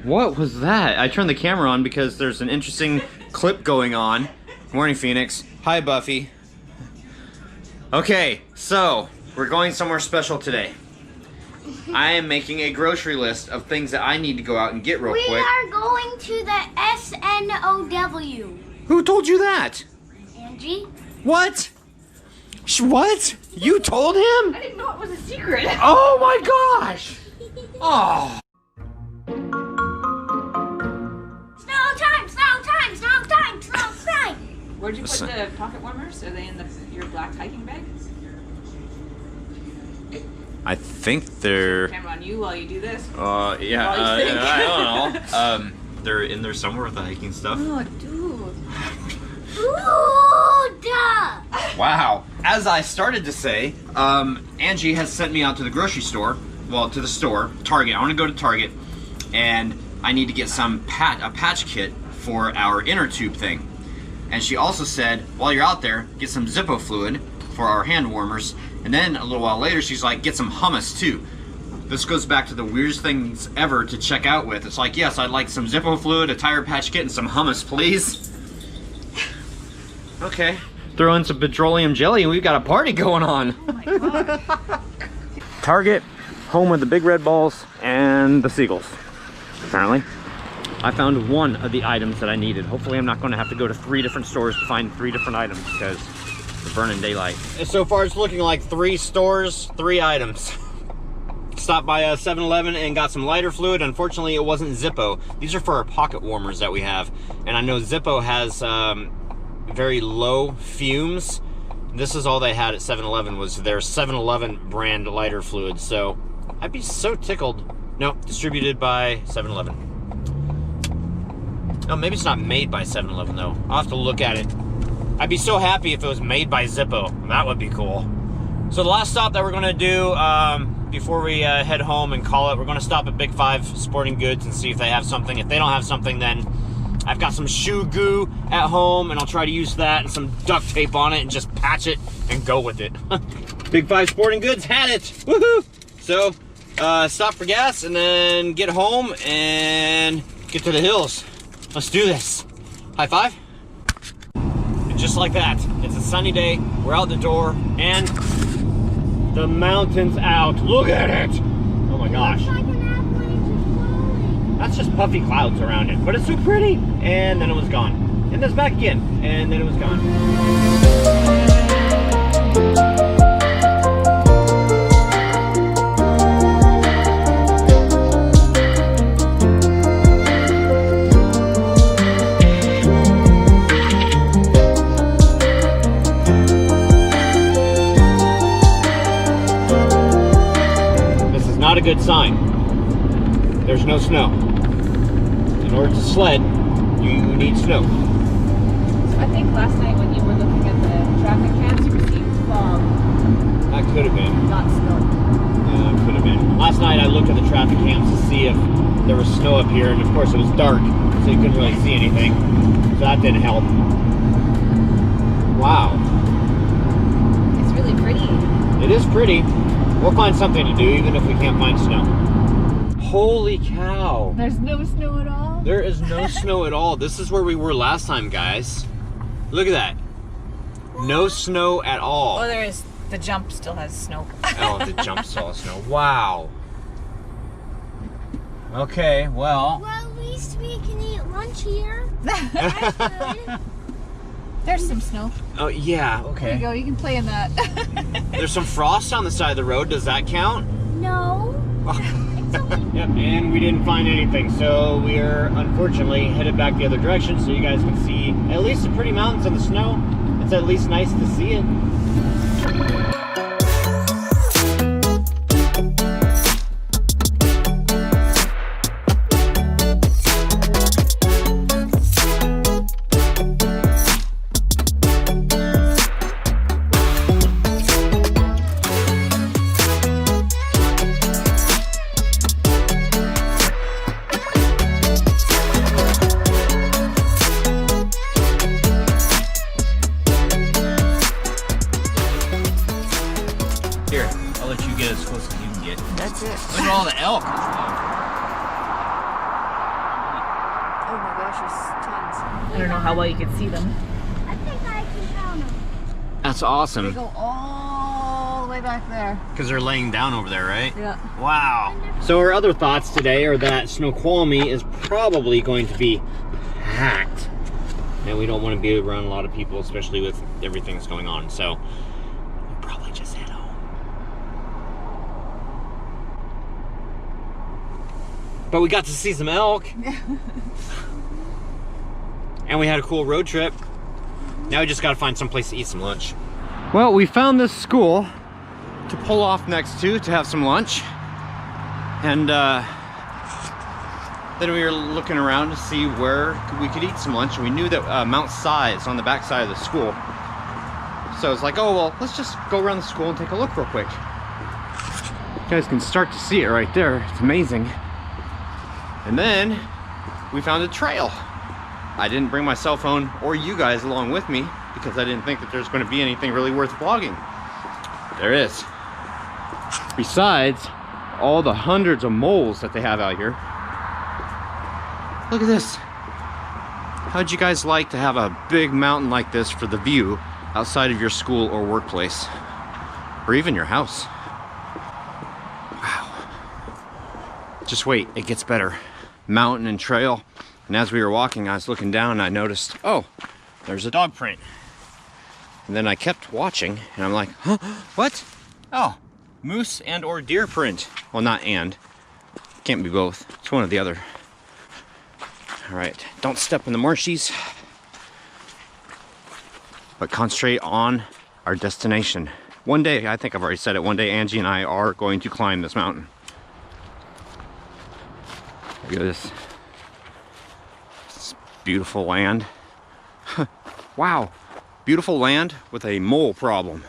What was that? I turned the camera on because there's an interesting clip going on. Morning, Phoenix. Hi, Buffy. Okay, so we're going somewhere special today. I am making a grocery list of things that I need to go out and get real quick. We are going to the SNOW. Who told you that? Angie. What? What? You told him? I didn't know it was a secret. Oh my gosh! Oh. Snow time, snow time, snow time, snow time. Where'd you put the pocket warmers? Are they in your black hiking bag? I think they're... Camera on you while you do this. Yeah, I don't know. They're in there somewhere with the hiking stuff. Oh, dude. Ooh, duh. Wow. As I started to say, Angie has sent me out to the grocery store. Well, to the store, Target. I want to go to Target, and I need to get a patch kit for our inner tube thing. And she also said, while you're out there, get some Zippo fluid for our hand warmers. And then a little while later, she's like, get some hummus too. This goes back to the weirdest things ever to check out with. It's like, yes, I'd like some Zippo fluid, a tire patch kit, and some hummus, please. Okay. Throw in some petroleum jelly and we've got a party going on. Oh my god. Target, home of the big red balls and the seagulls. Apparently. I found one of the items that I needed. Hopefully I'm not going to have to go to 3 different stores to find 3 different items because we're burning daylight. So far it's looking like 3 stores, 3 items. Stopped by a 7-Eleven and got some lighter fluid. Unfortunately it wasn't Zippo. These are for our pocket warmers that we have. And I know Zippo has very low fumes. This is all they had at 7-Eleven was their 7-Eleven brand lighter fluid. So I'd be so tickled. Nope, distributed by 7-Eleven. Oh, maybe it's not made by 7-Eleven though. I'll have to look at it. I'd be so happy if it was made by Zippo. That would be cool. So the last stop that we're gonna do before we head home and call it, we're gonna stop at Big 5 Sporting Goods and see if they have something. If they don't have something, then I've got some shoe goo at home and I'll try to use that and some duct tape on it and just patch it and go with it. Big 5 Sporting Goods had it. Woohoo! So stop for gas and then get home and get to the hills. Let's do this. High five. And just like that, it's a sunny day. We're out the door and the mountain's out. Look at it. Oh my gosh. Looks like an avalanche is falling. That's just puffy clouds around it, but it's so pretty. And then it was gone. And then it's back again. And then it was gone. Not a good sign. There's no snow. In order to sled, you need snow. So I think last night when you were looking at the traffic cams, you received fog. That could have been. Not snow. Yeah, it could have been. Last night I looked at the traffic cams to see if there was snow up here, and of course it was dark, so you couldn't really see anything. So that didn't help. Wow. It's really pretty. It is pretty. We'll find something to do even if we can't find snow. Holy cow. There's no snow at all? There is no snow at all. This is where we were last time, guys. Look at that. No snow at all. Oh, there is. The jump still has snow. Oh, the jump still has snow. Wow. Okay, well. Well, at least we can eat lunch here. That's good. There's some snow. Oh, yeah, okay. There you go, you can play in that. There's some frost on the side of the road. Does that count? No. Yep, and we didn't find anything, so we're unfortunately headed back the other direction so you guys can see at least the pretty mountains and the snow. It's at least nice to see it. there's tons. I don't know how well you can see them. I think I can count them. That's They awesome. go all the way back there. Because they're laying down over there, right? Yeah. Wow. So our other thoughts today are that Snoqualmie is probably going to be packed. And we don't want to be around a lot of people, especially with everything that's going on. So we'll probably just head home. But we got to see some elk. And we had a cool road trip. Now we just got to find some place to eat some lunch. Well, we found this school to pull off next to have some lunch. And then we were looking around to see where we could eat some lunch. And we knew that Mount Si is on the back side of the school. So it's like, oh, well, let's just go around the school and take a look real quick. You guys can start to see it right there. It's amazing. And then we found a trail. I didn't bring my cell phone or you guys along with me because I didn't think that there's going to be anything really worth vlogging. There is. Besides all the hundreds of moles that they have out here. Look at this. How'd you guys like to have a big mountain like this for the view outside of your school or workplace? Or even your house? Wow. Just wait, it gets better. Mountain and trail. And as we were walking, I was looking down and I noticed, oh, there's a dog print. And then I kept watching and I'm like, huh, what? Oh, moose and or deer print. Well, not and. Can't be both. It's one or the other. All right, don't step in the marshies. But concentrate on our destination. One day, I think I've already said it, one day Angie and I are going to climb this mountain. Look at this. Beautiful land. Wow. Beautiful land with a mole problem.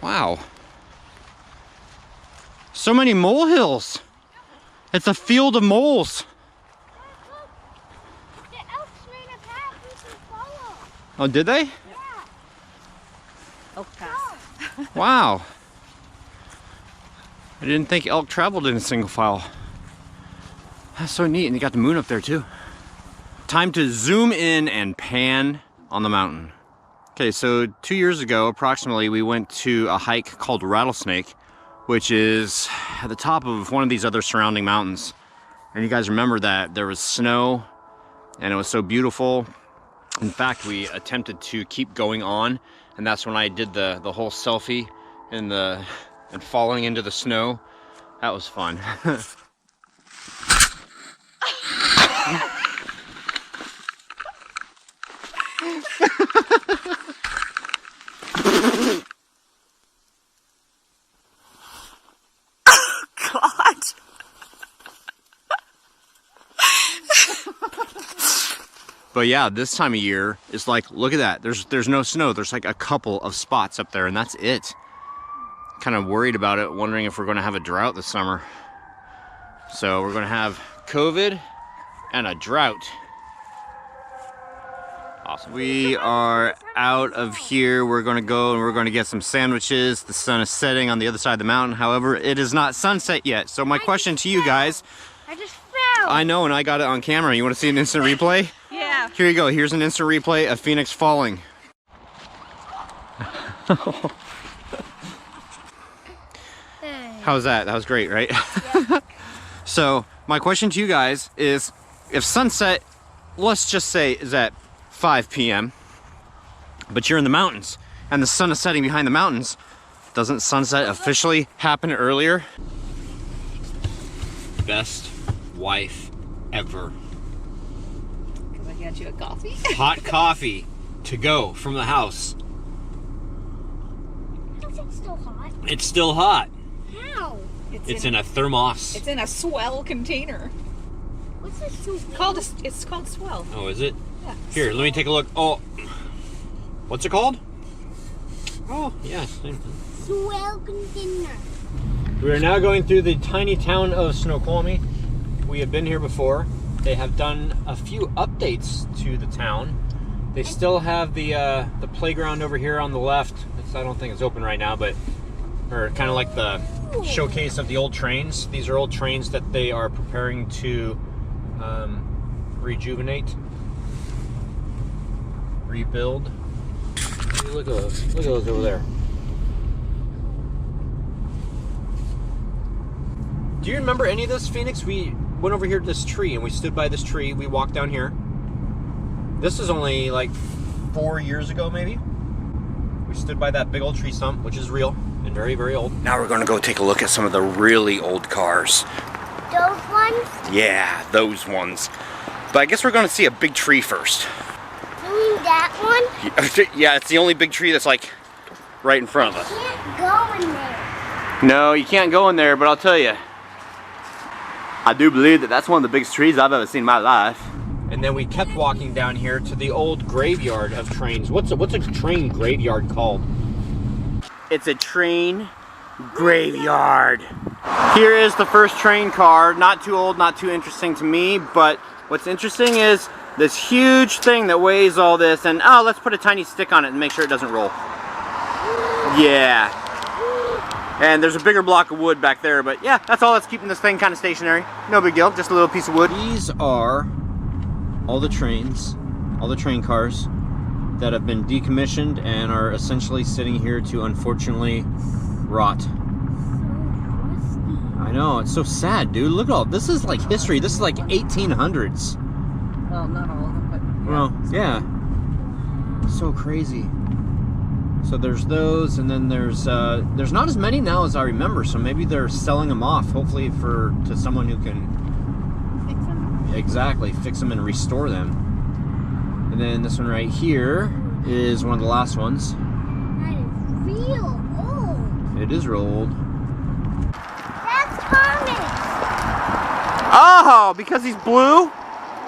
Wow. So many molehills. It's a field of moles. The elks made a path we can follow. Oh, did they? Yeah. Elk pass. Wow. I didn't think elk traveled in a single file. That's so neat. And you got the moon up there too. Time to zoom in and pan on the mountain. Okay, so 2 years ago, approximately, we went to a hike called Rattlesnake, which is at the top of one of these other surrounding mountains. And you guys remember that there was snow and it was so beautiful. In fact, we attempted to keep going on, and that's when I did the whole selfie and falling into the snow. That was fun. God. But yeah, this time of year is like, look at that. There's no snow. There's like a couple of spots up there, and that's it. Kind of worried about it, wondering if we're going to have a drought this summer. So we're going to have COVID and a drought. Awesome. We are out of here. We're going to go and we're going to get some sandwiches. The sun is setting on the other side of the mountain. However, it is not sunset yet. So my question to you guys. I just fell. I know, and I got it on camera. You want to see an instant replay? Yeah. Here you go. Here's an instant replay of Phoenix falling. How was that? That was great, right? Yeah. So my question to you guys is, if sunset, let's just say, is at 5 p.m., but you're in the mountains and the sun is setting behind the mountains, doesn't sunset officially happen earlier? Best wife ever. Because I got you a coffee. Hot coffee to go from the house. How's it still hot? It's still hot. How? It's in a thermos. It's in a swell container. What's this so It's called swell. Oh, is it? Yeah. Here, let me take a look. Oh, what's it called? Oh, yeah. Same thing. swell container? We are now going through the tiny town of Snoqualmie. We have been here before. They have done a few updates to the town. They still have the playground over here on the left. I don't think it's open right now, but or kind of like the showcase of the old trains. These are old trains that they are preparing to rejuvenate, rebuild. Look at those. Look at those over there. Do you remember any of this, Phoenix? We went over here to this tree and we stood by this tree. We walked down here. This is only like 4 years ago, maybe. We stood by that big old tree stump, which is real and very, very old. Now we're going to go take a look at some of the really old cars. Those ones? Yeah, those ones. But I guess we're going to see a big tree first. You mean that one? Yeah, it's the only big tree that's like right in front of us. Can't go in there. No, you can't go in there, but I'll tell you, I do believe that that's one of the biggest trees I've ever seen in my life. And then we kept walking down here to the old graveyard of trains. What's a train graveyard called? It's a train graveyard. Here is the first train car. Not too old, not too interesting to me, but what's interesting is this huge thing that weighs all this, and oh, let's put a tiny stick on it and make sure it doesn't roll. Yeah. And there's a bigger block of wood back there, but yeah, that's all that's keeping this thing kind of stationary. No big deal, just a little piece of wood. These are all the trains, all the train cars that have been decommissioned and are essentially sitting here to unfortunately rot. I know, it's so sad, dude. Look at all, this is like history. This is like 1800s. Well, not all of them, but... Well, yeah. So crazy. So there's those, and then there's not as many now as I remember, so maybe they're selling them off, hopefully to someone who can Fix them? exactly fix them and restore them. And then this one right here is one of the last ones. That is real old. It is real old. That's Thomas. Oh, because he's blue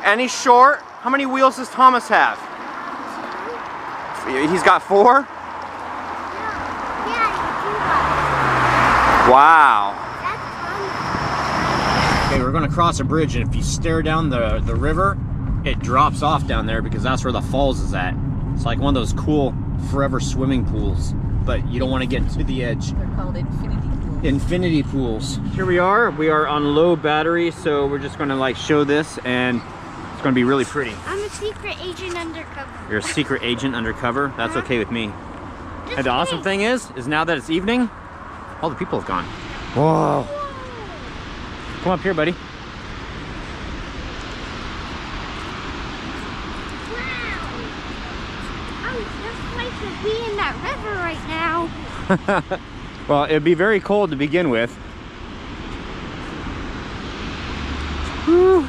and he's short. How many wheels does Thomas have? He's got 4? Wow. Okay, we're gonna cross a bridge, and if you stare down the river, it drops off down there because that's where the falls is at. It's like one of those cool forever swimming pools, but you don't want to get to the edge. They're called infinity pools. Infinity pools. Here we are on low battery, so we're just gonna like show this, and it's gonna be really pretty. I'm a secret agent undercover. You're a secret agent undercover? That's okay with me. Just And the awesome me. thing is now that it's evening, all the people have gone. Whoa. Come up here, buddy. Wow. I would just like to be in that river right now. Well, it'd be very cold to begin with. Whew.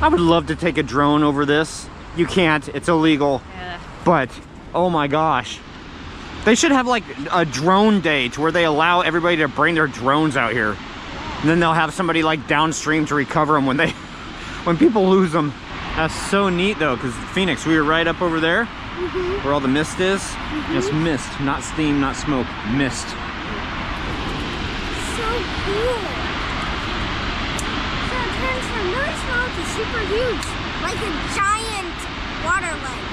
I would love to take a drone over this. You can't, it's illegal. Yeah. But, oh my gosh. They should have like a drone day to where they allow everybody to bring their drones out here. And then they'll have somebody like downstream to recover them when people lose them. That's so neat though, because Phoenix, we were right up over there where all the mist is. It's mist, not steam, not smoke, mist. So cool. So it turns from really small to super huge, like a giant water lake.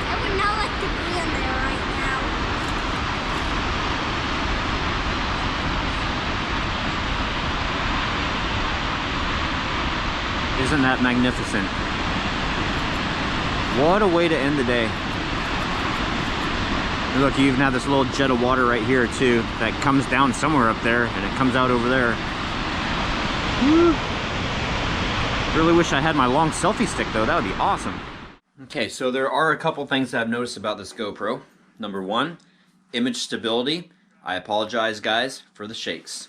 I would not like to be in there right now. Isn't that magnificent? What a way to end the day. And look, you even have this little jet of water right here too that comes down somewhere up there and it comes out over there. Woo. Really wish I had my long selfie stick though, that would be awesome. Okay, so there are a couple things that I've noticed about this GoPro. Number 1, image stability. I apologize guys for the shakes.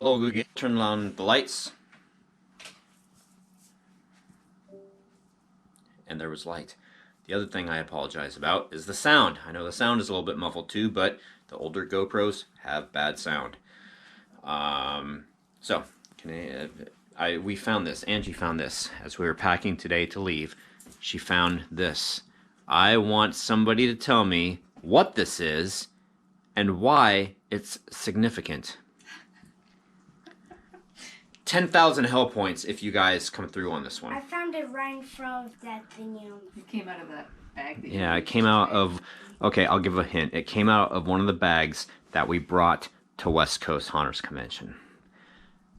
Oh, we turn on the lights. And there was light. The other thing I apologize about is the sound. I know the sound is a little bit muffled too, but the older GoPros have bad sound. We found this. Angie found this as we were packing today to leave. She found this. I want somebody to tell me what this is and why it's significant. 10,000 hell points if you guys come through on this one. I found it right in front of that thing. It came out of that bag. Yeah, it came out of... Okay, I'll give a hint. It came out of one of the bags that we brought to West Coast Haunters Convention.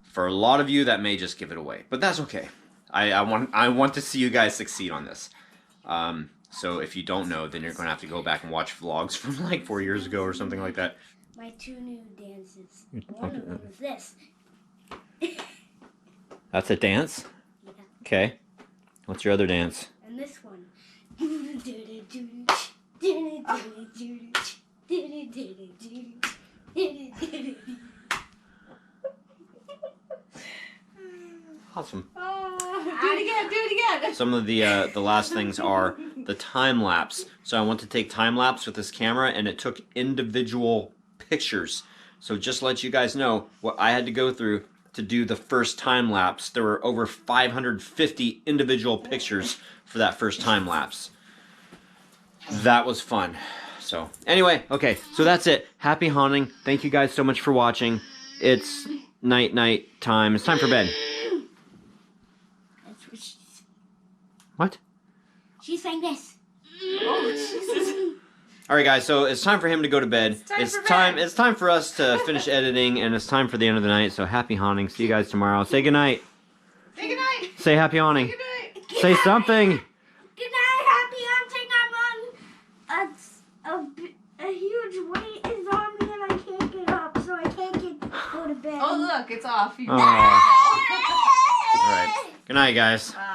For a lot of you, that may just give it away, but that's okay. I want to see you guys succeed on this. So if you don't know, then you're going to have to go back and watch vlogs from like 4 years ago or something like that. My 2 new dances. One of them is this. That's a dance? Yeah. Okay. What's your other dance? And this one. Awesome. Do it again. Some of the last things are the time lapse. So I want to take time lapse with this camera, and it took individual pictures. So just to let you guys know what I had to go through to do the first time lapse. There were over 550 individual pictures for that first time lapse. That was fun. So anyway, okay, so that's it. Happy haunting. Thank you guys so much for watching. It's night time. It's time for bed. That's what she said. What? She's saying this. Oh, Jesus. All right, guys. So it's time for him to go to bed. It's time for us to finish editing, and it's time for the end of the night. So happy haunting. See you guys tomorrow. Say goodnight. Say goodnight. Say happy haunting. Good night. Say something. Good night, happy hunting. A huge weight is on me and I can't get up, so I can't go to bed. Oh, look, it's off. All right. Good night, guys. Bye.